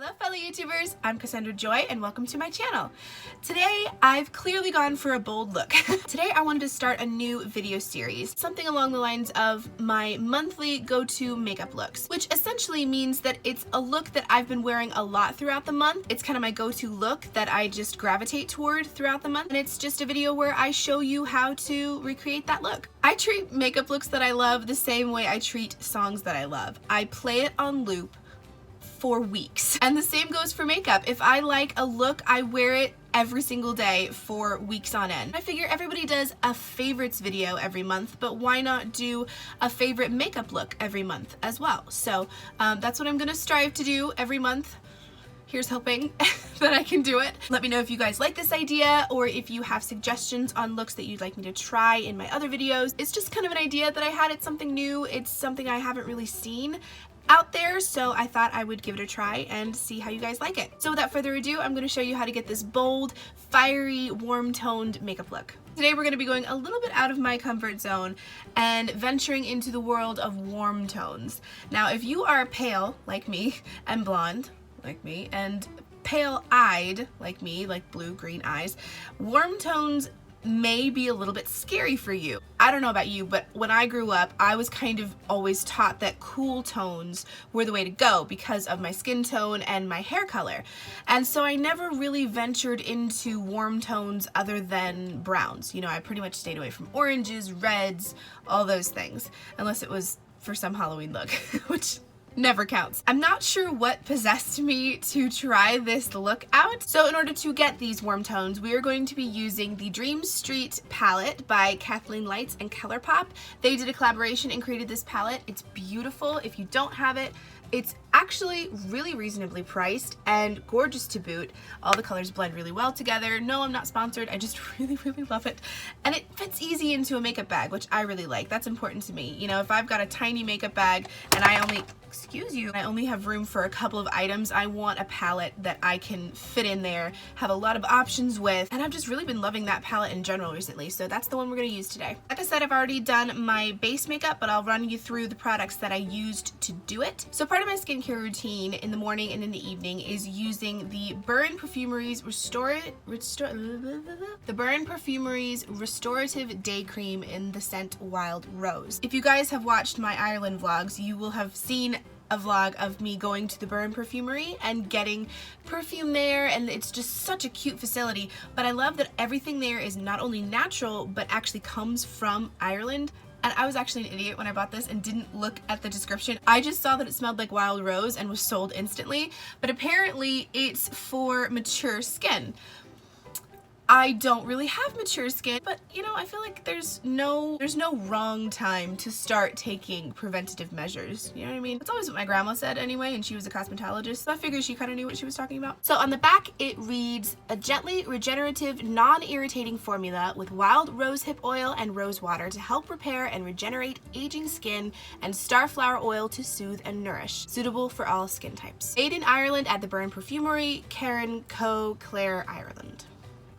Hello fellow YouTubers, I'm Cassandra Joy and welcome to my channel. Today I've clearly gone for a bold look. Today I wanted to start a new video series, something along the lines of my monthly go-to makeup looks, which essentially means that it's a look that I've been wearing a lot throughout the month. It's kind of my go-to look that I just gravitate toward throughout the month, and it's just a video where I show you how to recreate that look. I treat makeup looks that I love the same way I treat songs that I love. I play it on loop for weeks. And the same goes for makeup. If I like a look, I wear it every single day for weeks on end. I figure everybody does a favorites video every month, but why not do a favorite makeup look every month as well? So that's what I'm gonna strive to do every month. Here's hoping that I can do it. Let me know if you guys like this idea or if you have suggestions on looks that you'd like me to try in my other videos. It's just kind of an idea that I had. It's something new. It's something I haven't really seen out there, so I thought I would give it a try and see how you guys like it. So without further ado, I'm going to show you how to get this bold, fiery, warm-toned makeup look. Today we're going to be going a little bit out of my comfort zone and venturing into the world of warm tones. Now if you are pale like me and blonde like me and pale-eyed like me, like blue-green eyes, warm tones may be a little bit scary for you. I don't know about you, but when I grew up, I was kind of always taught that cool tones were the way to go because of my skin tone and my hair color. And so I never really ventured into warm tones other than browns. You know, I pretty much stayed away from oranges, reds, all those things, unless it was for some Halloween look, which never counts. I'm not sure what possessed me to try this look out. So in order to get these warm tones, we are going to be using the Dream Street palette by Kathleen Lights and ColourPop. They did a collaboration and created this palette. It's beautiful. If you don't have it, it's actually really reasonably priced and gorgeous to boot. All the colors blend really well together. No, I'm not sponsored. I just really love it. And it fits easy into a makeup bag, which I really like. That's important to me. You know, if I've got a tiny makeup bag and I only have room for a couple of items, I want a palette that I can fit in there, have a lot of options with, and I've just really been loving that palette in general recently, so that's the one we're going to use today. Like I said, I've already done my base makeup, but I'll run you through the products that I used to do it. So part of my skincare routine in the morning and in the evening is using the Burn Perfumery's Restorative Day Cream in the scent Wild Rose. If you guys have watched my Ireland vlogs, you will have seen a vlog of me going to the Burn Perfumery and getting perfume there, and it's just such a cute facility. But I love that everything there is not only natural but actually comes from Ireland. And I was actually an idiot when I bought this and didn't look at the description. I just saw that it smelled like Wild Rose and was sold instantly, but apparently it's for mature skin. I don't really have mature skin, but you know, I feel like there's no wrong time to start taking preventative measures. You know what I mean? That's always what my grandma said anyway, and she was a cosmetologist, so I figured she kind of knew what she was talking about. So on the back, it reads, a gently regenerative, non-irritating formula with wild rosehip oil and rose water to help repair and regenerate aging skin, and starflower oil to soothe and nourish. Suitable for all skin types. Made in Ireland at the Burn Perfumery, Karen Co. Clare, Ireland.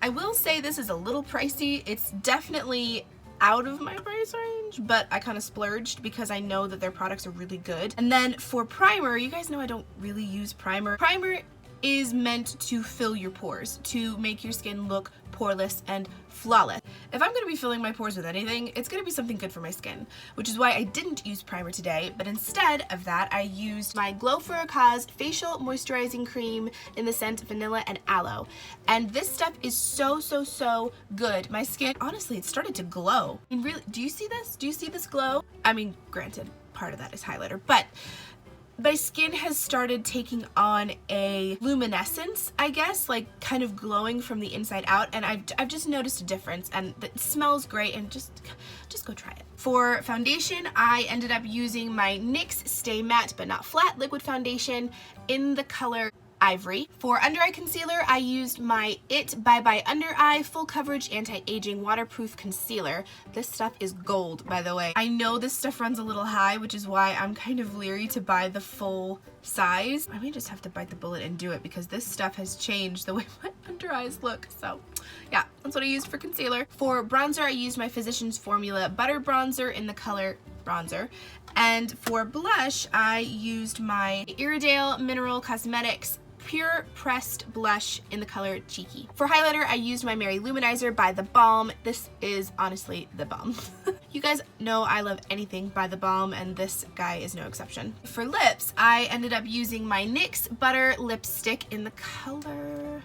I will say this is a little pricey. It's definitely out of my price range, but I kind of splurged because I know that their products are really good. And then for primer, you guys know I don't really use primer. Primer is meant to fill your pores, to make your skin look poreless and flawless. If I'm going to be filling my pores with anything, it's going to be something good for my skin, which is why I didn't use primer today, but instead of that, I used my Glow for a Cause Facial Moisturizing Cream in the scent Vanilla and Aloe. And this stuff is so good. My skin, honestly, it started to glow. I mean, really, do you see this? Do you see this glow? I mean, granted, part of that is highlighter, but my skin has started taking on a luminescence, I guess, like kind of glowing from the inside out, and I've just noticed a difference, and it smells great, and just go try it. For foundation, I ended up using my NYX Stay Matte But Not Flat liquid foundation in the color Ivory. For under eye concealer, I used my It Bye Bye Under Eye Full Coverage Anti-Aging Waterproof Concealer. This stuff is gold, by the way. I know this stuff runs a little high, which is why I'm kind of leery to buy the full size. I may just have to bite the bullet and do it because this stuff has changed the way my under eyes look. So yeah, that's what I used for concealer. For bronzer, I used my Physicians Formula Butter Bronzer in the color Bronzer. And for blush, I used my Iredale Mineral Cosmetics Pure Pressed Blush in the color Cheeky. For highlighter, I used my Mary Luminizer by The Balm. This is honestly the bomb. You guys know I love anything by The Balm, and this guy is no exception. For lips, I ended up using my NYX Butter Lipstick in the color...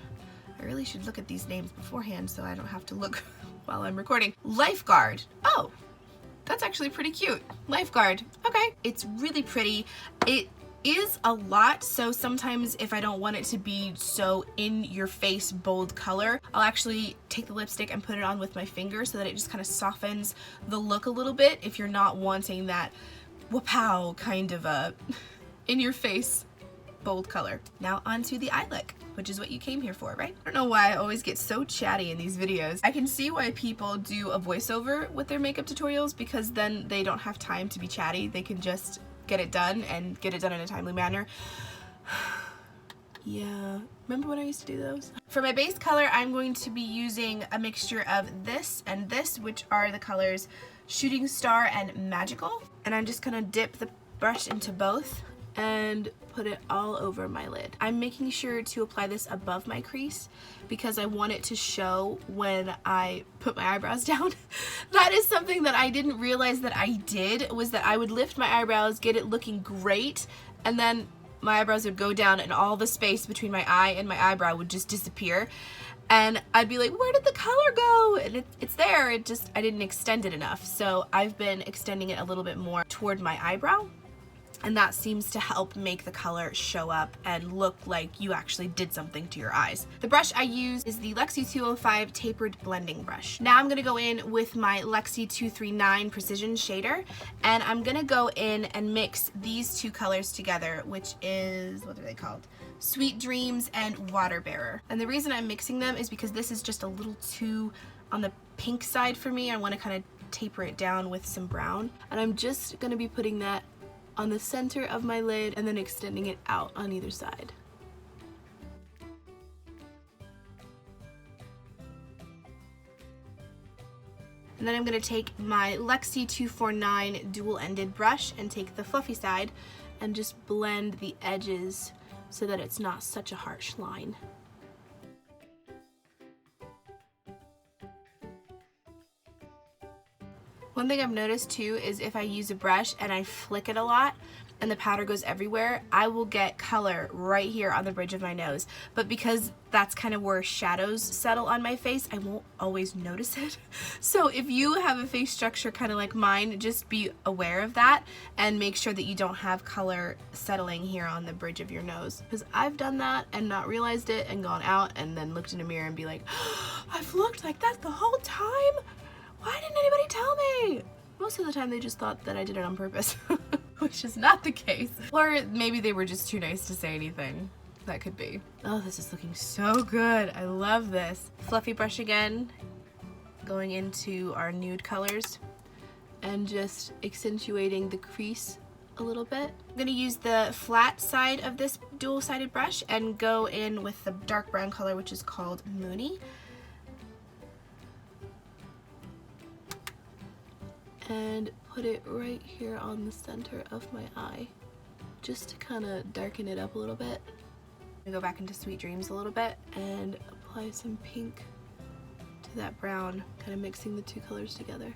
I really should look at these names beforehand so I don't have to look while I'm recording. Lifeguard. Oh, that's actually pretty cute. Lifeguard. Okay. It's really pretty. It is a lot, so sometimes if I don't want it to be so in your face bold color, I'll actually take the lipstick and put it on with my finger so that it just kind of softens the look a little bit if you're not wanting that wapow kind of a in your face bold color. Now onto the eye look, which is what you came here for, right? I don't know why I always get so chatty in these videos. I can see why people do a voiceover with their makeup tutorials, because then they don't have time to be chatty. They can just get it done and get it done in a timely manner. Yeah, remember when I used to do those? For my base color, I'm going to be using a mixture of this and this, which are the colors Shooting Star and Magical. And I'm just gonna dip the brush into both and put it all over my lid. I'm making sure to apply this above my crease because I want it to show when I put my eyebrows down. That is something that I didn't realize that I did, was that I would lift my eyebrows, get it looking great, and then my eyebrows would go down and all the space between my eye and my eyebrow would just disappear. And I'd be like, where did the color go? And it's there, I didn't extend it enough. So I've been extending it a little bit more toward my eyebrow, and that seems to help make the color show up and look like you actually did something to your eyes. The brush I use is the Lexi 205 Tapered Blending Brush. Now I'm gonna go in with my Lexi 239 Precision Shader, and I'm gonna go in and mix these two colors together, which is, what are they called? Sweet Dreams and Water Bearer. And the reason I'm mixing them is because this is just a little too on the pink side for me. I wanna kind of taper it down with some brown. And I'm just gonna be putting that on the center of my lid and then extending it out on either side. And then I'm going to take my Lexi 249 dual-ended brush and take the fluffy side and just blend the edges so that it's not such a harsh line. One thing I've noticed too is if I use a brush and I flick it a lot and the powder goes everywhere, I will get color right here on the bridge of my nose. But because that's kind of where shadows settle on my face, I won't always notice it. So if you have a face structure kind of like mine, just be aware of that and make sure that you don't have color settling here on the bridge of your nose. Because I've done that and not realized it and gone out and then looked in a mirror and be like, oh, I've looked like that the whole time? Why didn't anybody tell me? Most of the time they just thought that I did it on purpose, which is not the case. Or maybe they were just too nice to say anything. That could be. Oh, this is looking so good. I love this. Fluffy brush again, going into our nude colors and just accentuating the crease a little bit. I'm gonna use the flat side of this dual-sided brush and go in with the dark brown color, which is called Moony. And put it right here on the center of my eye, just to kind of darken it up a little bit. I'm gonna go back into Sweet Dreams a little bit and apply some pink to that brown, kind of mixing the two colors together.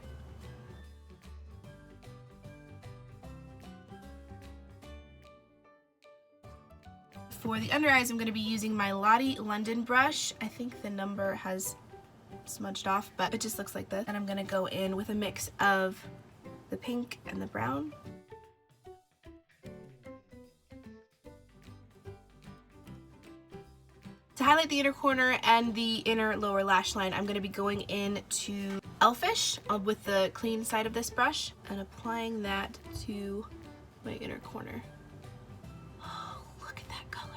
For the under eyes, I'm going to be using my Lottie London brush. I think the number has smudged off, but it just looks like this. And I'm gonna go in with a mix of the pink and the brown. To highlight the inner corner and the inner lower lash line, I'm gonna be going in to Elfish with the clean side of this brush and applying that to my inner corner. Oh, look at that color.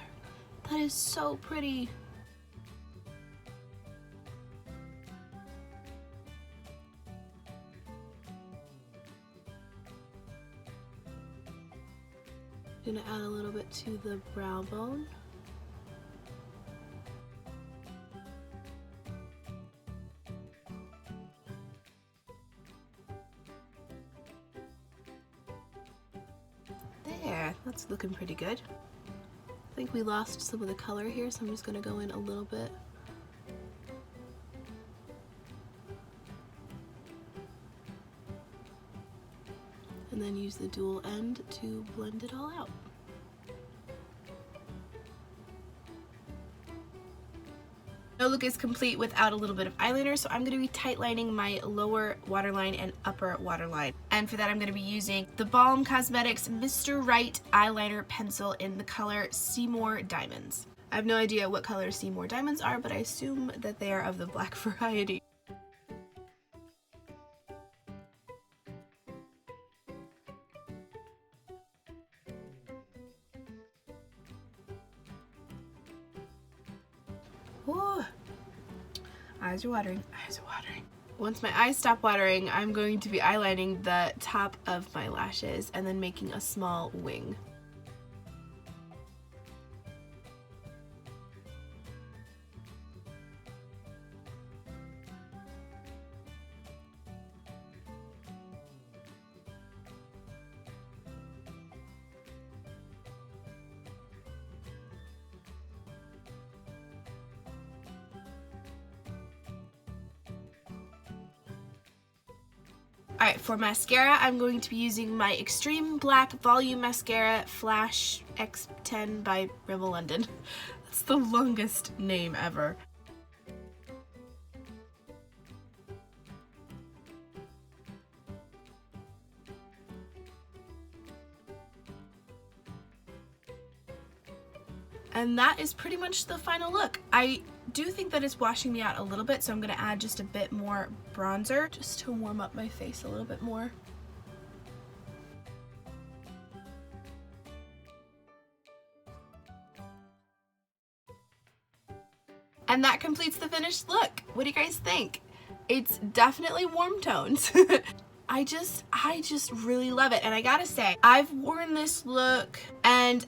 That is so pretty. I'm gonna add a little bit to the brow bone. There, that's looking pretty good. I think we lost some of the color here, so I'm just gonna go in a little bit. And then use the dual end to blend it all out. No look is complete without a little bit of eyeliner, so I'm going to be tightlining my lower waterline and upper waterline. And for that I'm going to be using the Balm Cosmetics Mr. Right eyeliner pencil in the color Seymour Diamonds. I have no idea what color Seymour Diamonds are, but I assume that they are of the black variety. Ooh. Eyes are watering, eyes are watering. Once my eyes stop watering, I'm going to be eyelining the top of my lashes and then making a small wing. Alright, for mascara, I'm going to be using my Extreme Black Volume Mascara Flash X10 by Rimmel London. That's the longest name ever. And that is pretty much the final look. I do think that it's washing me out a little bit, so I'm going to add just a bit more bronzer just to warm up my face a little bit more. And that completes the finished look. What do you guys think? It's definitely warm tones. I just really love it. And I gotta say, I've worn this look and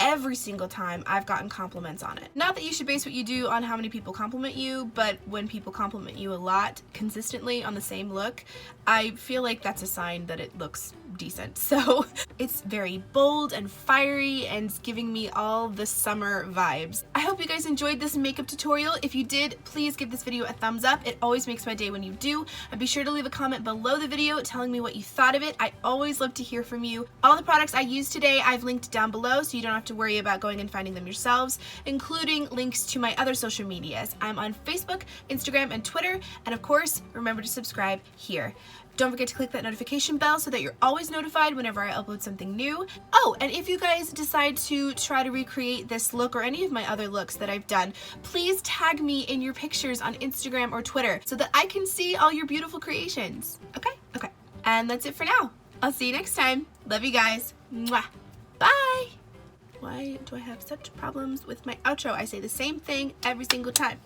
every single time I've gotten compliments on it. Not that you should base what you do on how many people compliment you, but when people compliment you a lot consistently on the same look, I feel like that's a sign that it looks decent. So it's very bold and fiery and giving me all the summer vibes. I hope you guys enjoyed this makeup tutorial. If you did, please give this video a thumbs up. It always makes my day when you do. And be sure to leave a comment below the video telling me what you thought of it. I always love to hear from you. All the products I used today I've linked down below, so you don't have to worry about going and finding them yourselves, including links to my other social medias. I'm on Facebook, Instagram, and Twitter, and of course, remember to subscribe here. Don't forget to click that notification bell so that you're always notified whenever I upload something new. Oh, and if you guys decide to try to recreate this look or any of my other looks that I've done, please tag me in your pictures on Instagram or Twitter so that I can see all your beautiful creations. Okay? Okay. And that's it for now. I'll see you next time. Love you guys. Mwah. Bye! Why do I have such problems with my outro? I say the same thing every single time.